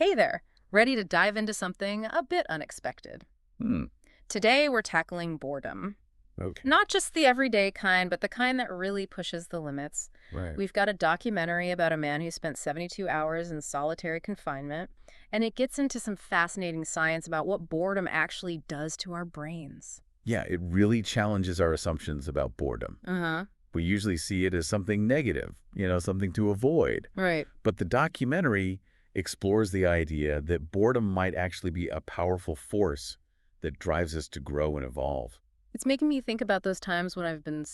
Hey there, ready to dive into something a bit unexpected. Hmm. Today we're tackling boredom. Okay. Not just the everyday kind, but the kind that really pushes the limits. Right. We've got a documentary about a man who spent 72 hours in solitary confinement, and it gets into some fascinating science about what boredom actually does to our brains. Yeah, it really challenges our assumptions about boredom. Uh-huh. We usually see it as something negative, something to avoid. Right. But the documentary explores the idea that boredom might actually be a powerful force that drives us to grow and evolve. It's making me think about those times when I've been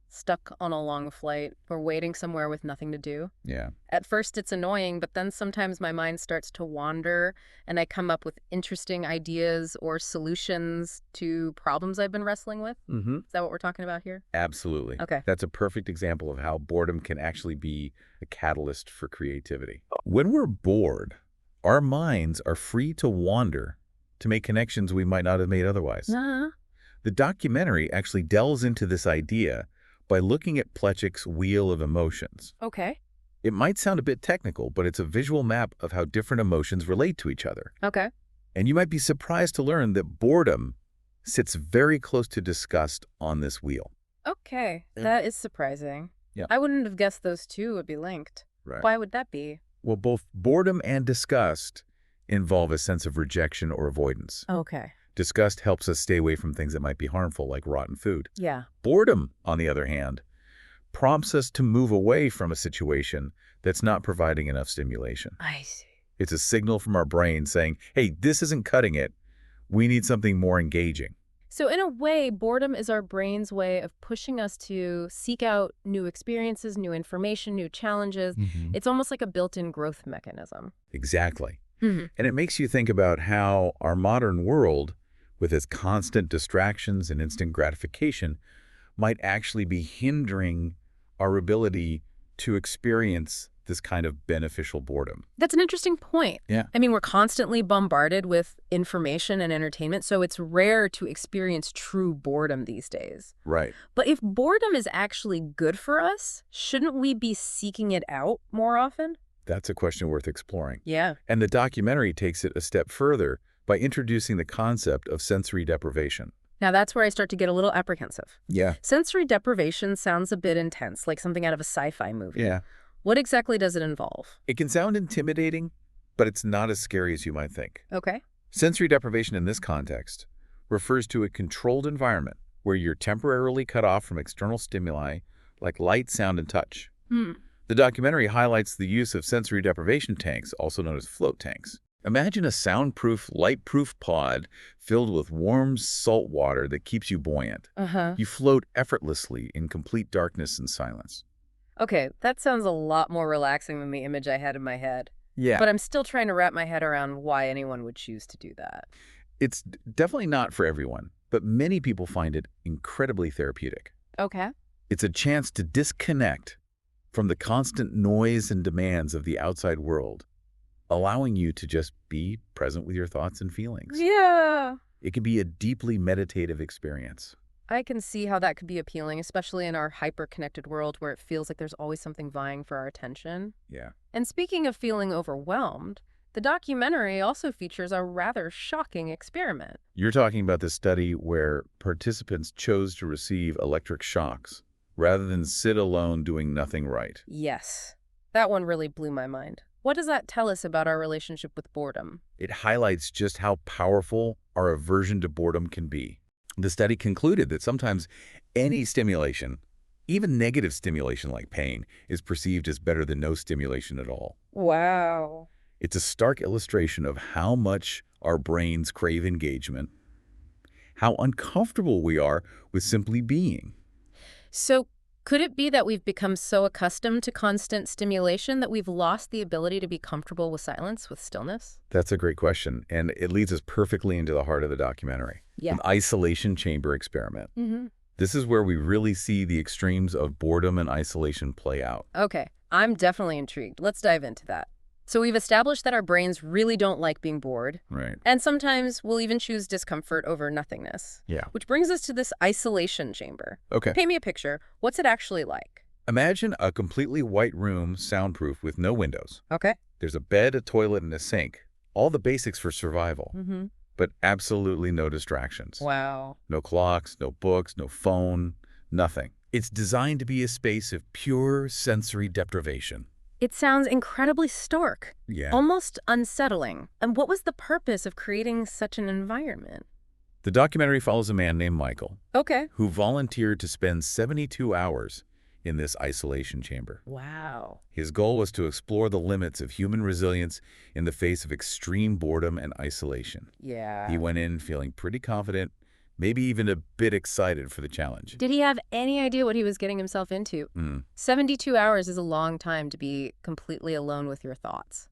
stuck on a long flight or waiting somewhere with nothing to do. Yeah. At first, it's annoying, but then sometimes my mind starts to wander and I come up with interesting ideas or solutions to problems I've been wrestling with. Mm-hmm. Is that what we're talking about here? Absolutely. Okay. That's a perfect example of how boredom can actually be a catalyst for creativity. When we're bored, our minds are free to wander, to make connections we might not have made otherwise. Uh, The documentary actually delves into this idea by looking at Plechik's Wheel of Emotions. okay. It might sound a bit technical, but it's a visual map of how different emotions relate to each other. Okay. And you might be surprised to learn that boredom sits very close to disgust on this wheel. Okay. Yeah. That is surprising. Yeah. I wouldn't have guessed those two would be linked. Right. Why would that be? Well, both boredom and disgust involve a sense of rejection or avoidance. Okay. Disgust helps us stay away from things that might be harmful, like rotten food. Yeah. Boredom, on the other hand, prompts us to move away from a situation that's not providing enough stimulation. I see. It's a signal from our brain saying, hey, this isn't cutting it. We need something more engaging. So in a way, boredom is our brain's way of pushing us to seek out new experiences, new information, new challenges. It's almost like a built-in growth mechanism. Exactly. Hmm. And it makes you think about how our modern world, with its constant distractions and instant gratification, might actually be hindering our ability to experience this kind of beneficial boredom. That's an interesting point. Yeah. I mean, we're constantly bombarded with information and entertainment, so it's rare to experience true boredom these days. Right. But if boredom is actually good for us, shouldn't we be seeking it out more often? That's a question worth exploring. Yeah. And the documentary takes it a step further by introducing the concept of sensory deprivation. Now that's where I start to get a little apprehensive. Yeah. Sensory deprivation sounds a bit intense, like something out of a sci-fi movie. Yeah. What exactly does it involve? It can sound intimidating, but it's not as scary as you might think. Okay. Sensory deprivation in this context refers to a controlled environment where you're temporarily cut off from external stimuli like light, sound, and touch. Hmm. The documentary highlights the use of sensory deprivation tanks, also known as float tanks. Imagine a soundproof, light-proof pod filled with warm salt water that keeps you buoyant. Uh-huh. You float effortlessly in complete darkness and silence. Okay, that sounds a lot more relaxing than the image I had in my head. Yeah. But I'm still trying to wrap my head around why anyone would choose to do that. It's definitely not for everyone, but many people find it incredibly therapeutic. Okay. It's a chance to disconnect from the constant noise and demands of the outside world, allowing you to just be present with your thoughts and feelings. Yeah. It can be a deeply meditative experience. I can see how that could be appealing, especially in our hyper-connected world where it feels like there's always something vying for our attention. Yeah. And speaking of feeling overwhelmed, the documentary also features a rather shocking experiment. You're talking about the study where participants chose to receive electric shocks rather than sit alone doing nothing right. Yes, that one really blew my mind. What does that tell us about our relationship with boredom? It highlights just how powerful our aversion to boredom can be. The study concluded that sometimes any stimulation, even negative stimulation like pain, is perceived as better than no stimulation at all. Wow. It's a stark illustration of how much our brains crave engagement, how uncomfortable we are with simply being. So could it be that we've become so accustomed to constant stimulation that we've lost the ability to be comfortable with silence, with stillness? That's a great question, and it leads us perfectly into the heart of the documentary. Yeah. An isolation chamber experiment. Mm-hmm. This is where we really see the extremes of boredom and isolation play out. Okay, I'm definitely intrigued. Let's dive into that. So we've established that our brains really don't like being bored, Right. and sometimes we'll even choose discomfort over nothingness. Yeah. Which brings us to this isolation chamber. Okay. Paint me a picture. What's it actually like? Imagine a completely white room, soundproof, with no windows. Okay. There's a bed, a toilet, and a sink, All the basics for survival, Mm-hmm. but absolutely no distractions. Wow. No clocks, no books, no phone, nothing. It's designed to be a space of pure sensory deprivation. It sounds incredibly stark, Yeah. almost unsettling. And what was the purpose of creating such an environment? The documentary follows a man named Michael, Okay. who volunteered to spend 72 hours in this isolation chamber. Wow. His goal was to explore the limits of human resilience in the face of extreme boredom and isolation. He Yeah. went in feeling pretty confident, maybe even a bit excited for the challenge. Did he have any idea what he was getting himself into? 72 hours is a long time to be completely alone with your thoughts.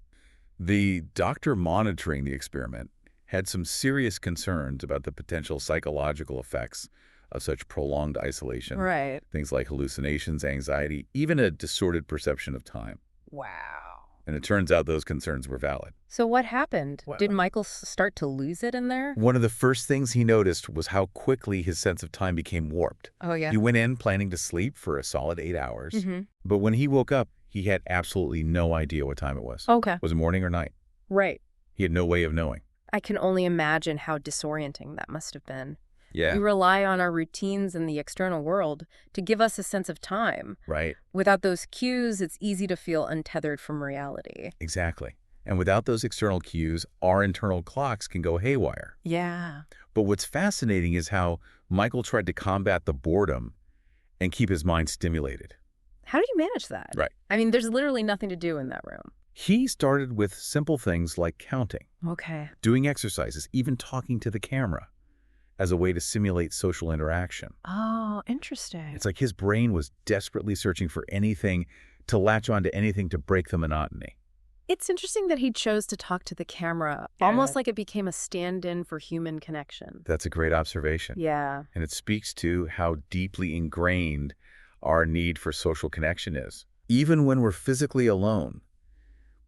The doctor monitoring the experiment had some serious concerns about the potential psychological effects of such prolonged isolation. Right. Things like hallucinations, anxiety, even a distorted perception of time. Wow. And it turns out those concerns were valid. So what happened? Well, Did Michael start to lose it in there? one of the first things he noticed was how quickly his sense of time became warped. Oh, yeah. He went in planning to sleep for a solid 8 hours, Mm-hmm. but when he woke up, he had absolutely no idea what time it was. Okay. Was it morning or night? Right. He had no way of knowing. I can only imagine how disorienting that must have been. Yeah. We rely on our routines in the external world to give us a sense of time. Right. Without those cues, it's easy to feel untethered from reality. Exactly. And without those external cues, our internal clocks can go haywire. Yeah. But what's fascinating is how Michael tried to combat the boredom and keep his mind stimulated. How do you manage that? Right. I mean, there's literally nothing to do in that room. He started with simple things like counting, Okay. doing exercises, even talking to the camera as a way to simulate social interaction. Oh, interesting. It's like his brain was desperately searching for anything to latch onto anything to break the monotony. It's interesting that he chose to talk to the camera, almost like it became a stand-in for human connection. That's a great observation. Yeah. And it speaks to how deeply ingrained our need for social connection is. Even when we're physically alone,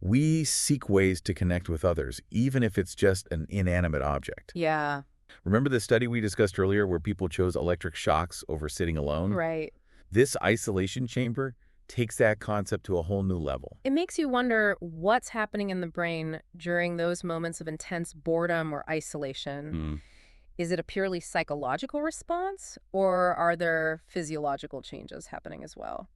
we seek ways to connect with others, even if it's just an inanimate object. Yeah. Remember the study we discussed earlier where people chose electric shocks over sitting alone? Right. This isolation chamber takes that concept to a whole new level. It makes you wonder what's happening in the brain during those moments of intense boredom or isolation. Is it a purely psychological response, or are there physiological changes happening as well?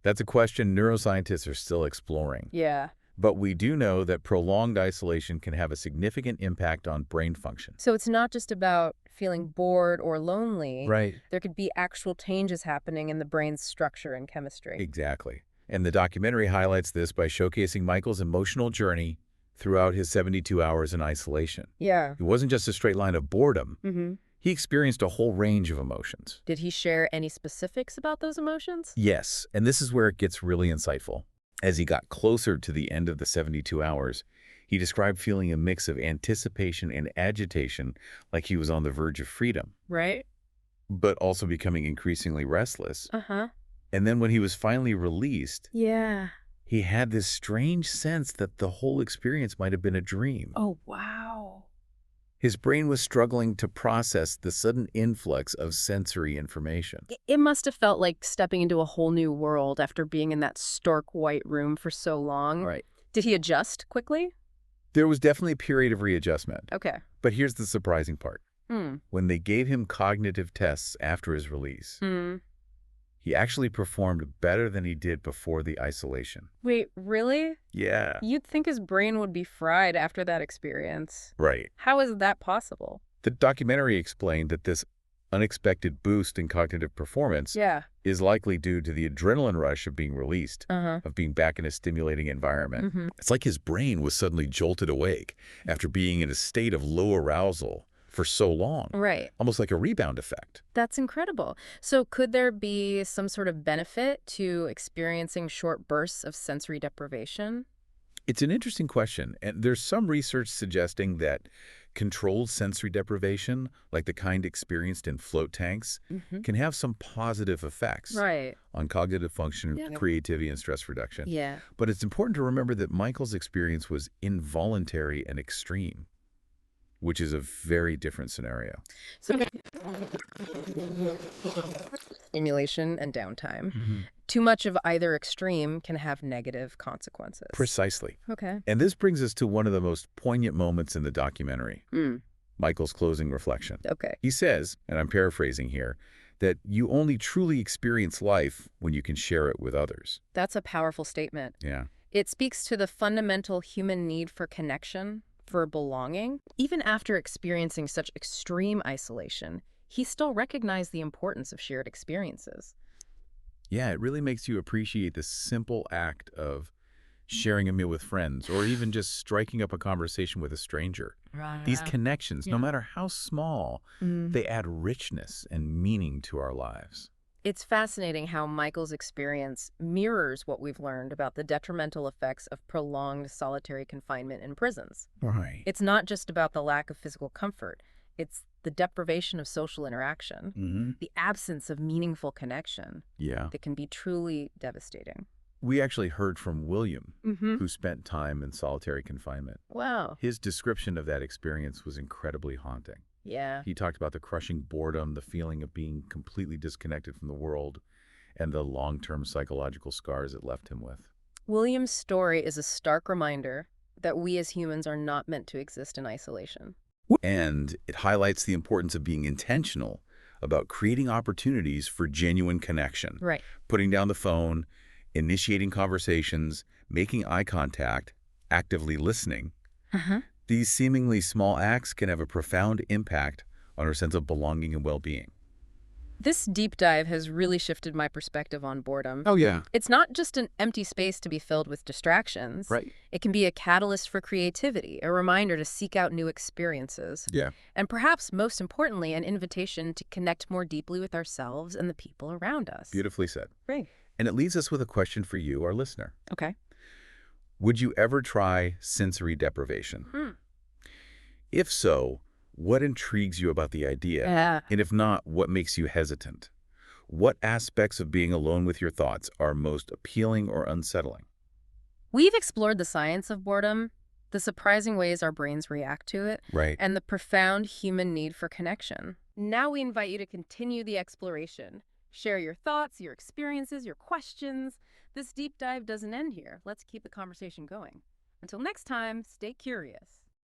That's a question neuroscientists are still exploring. Yeah. But we do know that prolonged isolation can have a significant impact on brain function. So it's not just about feeling bored or lonely. Right. There could be actual changes happening in the brain's structure and chemistry. Exactly. And the documentary highlights this by showcasing Michael's emotional journey throughout his 72 hours in isolation. Yeah. It wasn't just a straight line of boredom. Mm-hmm. He experienced a whole range of emotions. Did he share any specifics about those emotions? Yes, and this is where it gets really insightful. As he got closer to the end of the 72 hours, he described feeling a mix of anticipation and agitation, like he was on the verge of freedom, Right. but also becoming increasingly restless. Uh-huh. And then when he was finally released, Yeah. he had this strange sense that the whole experience might have been a dream. Oh, wow. His brain was struggling to process the sudden influx of sensory information. It must have felt like stepping into a whole new world after being in that stark white room for so long. Right. Did he adjust quickly? There was definitely a period of readjustment. Okay. But here's the surprising part. Hmm. When they gave him cognitive tests after his release, Hmm. he actually performed better than he did before the isolation. Wait, really? Yeah. You'd think his brain would be fried after that experience. Right. How is that possible? The documentary explained that this unexpected boost in cognitive performance Yeah. is likely due to the adrenaline rush of being released, Uh-huh. of being back in a stimulating environment. Mm-hmm. It's like his brain was suddenly jolted awake after being in a state of low arousal for so long, Right. almost like a rebound effect. That's incredible. So could there be some sort of benefit to experiencing short bursts of sensory deprivation? It's an interesting question, and there's some research suggesting that controlled sensory deprivation, like the kind experienced in float tanks, Mm-hmm. can have some positive effects Right. on cognitive function, Yeah. creativity, and stress reduction. Yeah. But it's important to remember that Michael's experience was involuntary and extreme. which is a very different scenario. So stimulation and downtime. Mhm. Too much of either extreme can have negative consequences. Precisely. Okay. And this brings us to one of the most poignant moments in the documentary, Mm, Michael's closing reflection. okay. He says, and I'm paraphrasing here, that you only truly experience life when you can share it with others. That's a powerful statement. Yeah. It speaks to the fundamental human need for connection, for belonging. Even after experiencing such extreme isolation, he still recognized the importance of shared experiences. Yeah, it really makes you appreciate the simple act of sharing a meal with friends or even just striking up a conversation with a stranger. These Right. connections, no Yeah. matter how small, they add richness and meaning to our lives. It's fascinating how Michael's experience mirrors what we've learned about the detrimental effects of prolonged solitary confinement in prisons. Right. It's not just about the lack of physical comfort. It's the deprivation of social interaction, Mm-hmm. the absence of meaningful connection Yeah. that can be truly devastating. We actually heard from William, Mm-hmm. who spent time in solitary confinement. Wow. His description of that experience was incredibly haunting. Yeah. He talked about the crushing boredom, the feeling of being completely disconnected from the world, and the long-term psychological scars it left him with. William's story is a stark reminder that we as humans are not meant to exist in isolation. And it highlights the importance of being intentional about creating opportunities for genuine connection, Right. putting down the phone, initiating conversations, making eye contact, actively listening. Uh-huh. These seemingly small acts can have a profound impact on our sense of belonging and well-being. This deep dive has really shifted my perspective on boredom. Oh, yeah. It's not just an empty space to be filled with distractions. Right. It can be a catalyst for creativity, a reminder to seek out new experiences, Yeah. and perhaps most importantly, an invitation to connect more deeply with ourselves and the people around us. Beautifully said. Great. And it leaves us with a question for you, our listener. Okay. Would you ever try sensory deprivation? Hmm. If so, what intrigues you about the idea? Yeah. And if not, what makes you hesitant? What aspects of being alone with your thoughts are most appealing or unsettling? We've explored the science of boredom, the surprising ways our brains react to it, Right. and the profound human need for connection. Now we invite you to continue the exploration. Share your thoughts, your experiences, your questions. This deep dive doesn't end here. Let's keep the conversation going. Until next time, stay curious.